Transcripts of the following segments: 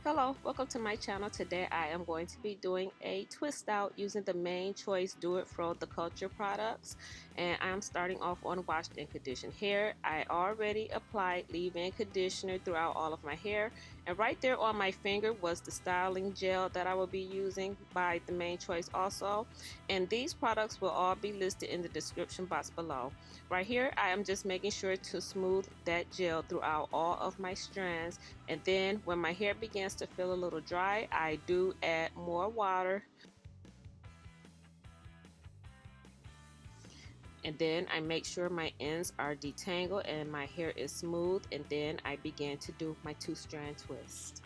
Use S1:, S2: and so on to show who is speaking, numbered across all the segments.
S1: Hello, welcome to my channel. Today I am going to be doing a twist out using the Main Choice Do It Fro the Culture products, and I'm starting off on washed and conditioned hair. I already applied leave-in conditioner throughout all of my hair, and right there on my finger was the styling gel that I will be using by the Main Choice also, and these products will all be listed in the description box below. Right here I am just making sure to smooth that gel throughout all of my strands, and then when my hair begins to feel a little dry, I do add more water, and then I make sure my ends are detangled and my hair is smooth, and then I begin to do my 2-strand twist.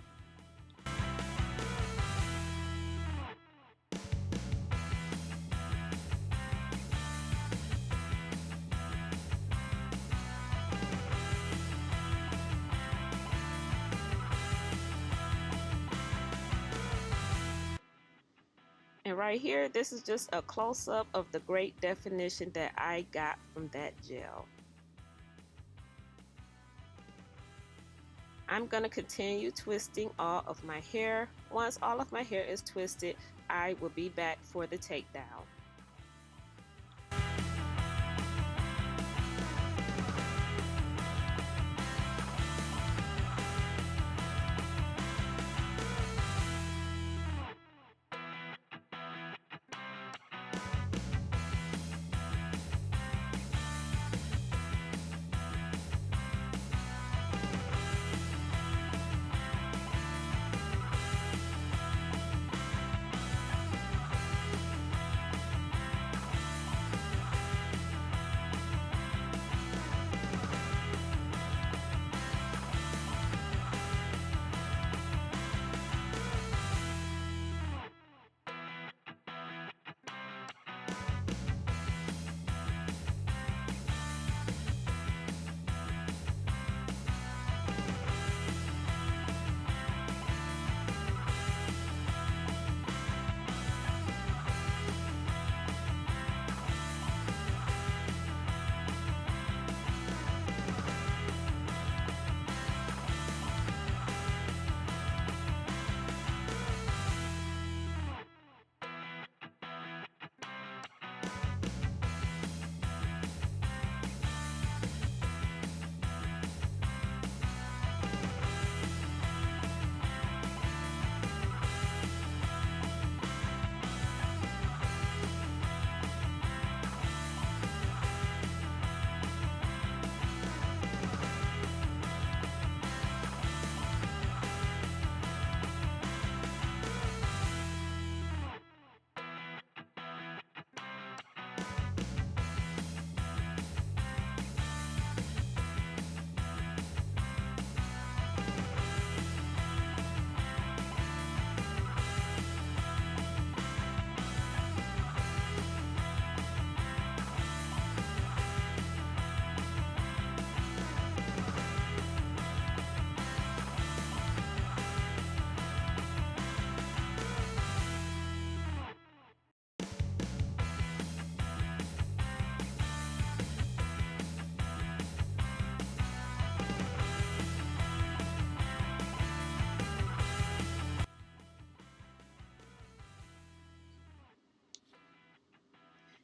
S1: And right here, this is just a close-up of the great definition that I got from that gel. I'm going to continue twisting all of my hair. Once all of my hair is twisted, I will be back for the takedown.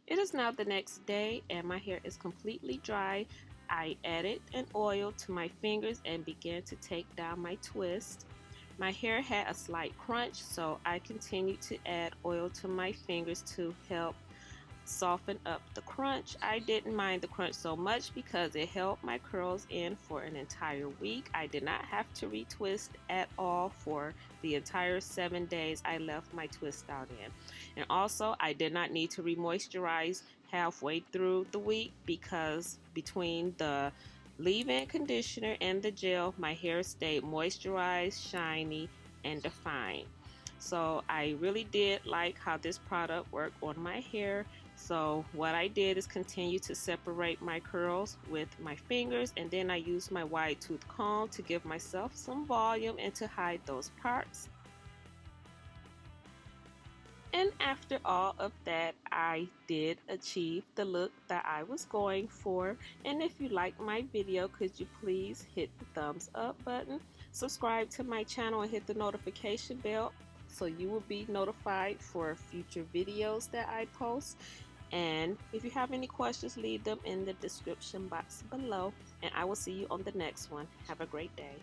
S1: It is now the next day and my hair is completely dry. I added an oil to my fingers and began to take down my twist. My hair had a slight crunch, so I continued to add oil to my fingers to help soften up the crunch. I didn't mind the crunch so much because it held my curls in for an entire week. I did not have to retwist at all for the entire 7 days I left my twist out in. And also, I did not need to re-moisturize halfway through the week because between the leave-in conditioner and the gel, my hair stayed moisturized, shiny, and defined. So I really did like how this product worked on my hair. So what I did is continue to separate my curls with my fingers, and then I used my wide tooth comb to give myself some volume and to hide those parts. And after all of that, I did achieve the look that I was going for. And if you like my video, could you please hit the thumbs up button, subscribe to my channel, and hit the notification bell so you will be notified for future videos that I post. And if you have any questions, leave them in the description box below. And I will see you on the next one. Have a great day.